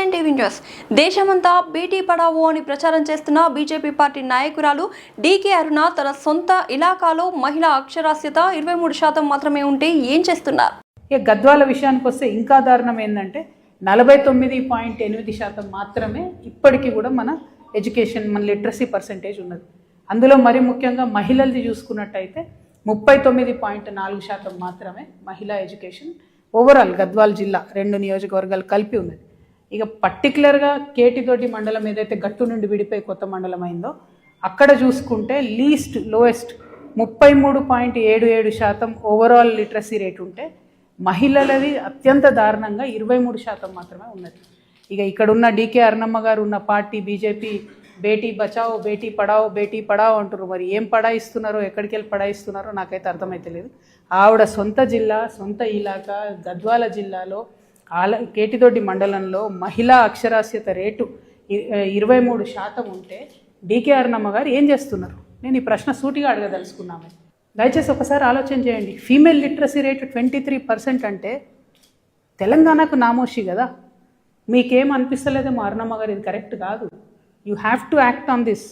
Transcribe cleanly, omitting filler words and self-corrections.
KNN TV news. దేశమంతా బేటీ పడావో అని ప్రచారం చేస్తున్న బీజేపీ పార్టీ నాయకురాలు డీకే అరుణ తన సొంత ఇలాకాలో మహిళా అక్షరాస్యత 23% మాత్రమే ఉంటే ఏం చేస్తున్నారు? గద్వాల విషయానికి వస్తే ఇంకా దారుణం ఏంటంటే 49.8% మాత్రమే ఇప్పటికీ కూడా మన లిటరసీ పర్సెంటేజ్ ఉన్నది. అందులో మరి ముఖ్యంగా మహిళలది చూసుకున్నట్టయితే 39.4% మాత్రమే మహిళా ఎడ్యుకేషన్ ఓవరాల్ గద్వాల్ జిల్లా 2 నియోజకవర్గాలు కలిపి ఉన్నది. ఇక పర్టికులర్గా కేటితోటి మండలం ఏదైతే గట్టు నుండి విడిపోయి కొత్త మండలం అయిందో అక్కడ చూసుకుంటే లోయెస్ట్ 33.77% ఓవరాల్ లిటరసీ రేట్ ఉంటే మహిళలది అత్యంత దారుణంగా 23% మాత్రమే ఉన్నది. ఇక ఇక్కడ ఉన్న డీకే అరుణమ్మ గారు ఉన్న పార్టీ బీజేపీ బేటీ బచావో బేటీ పడావో అంటారు. మరి ఏం పడాయిస్తున్నారో ఎక్కడికి వెళ్ళి పడాయిస్తున్నారో నాకైతే అర్థమైతే లేదు. ఆవిడ సొంత జిల్లా సొంత ఇలాకా గద్వాల జిల్లాలో కేటిదొడ్డి మండలంలో మహిళా అక్షరాస్యత రేటు 23% ఉంటే డీకే అరుణమ్మ గారు ఏం చేస్తున్నారు? నేను ఈ ప్రశ్న సూటిగా అడగదలుచుకున్నాను. దయచేసి ఒకసారి ఆలోచన చేయండి. ఫీమేల్ లిటరసీ రేటు 23% అంటే తెలంగాణకు నామోషి కదా. మీకేం అనిపిస్తలేదేమో అరుణమ్మ గారు ఇది కరెక్ట్ కాదు. You have to act on this.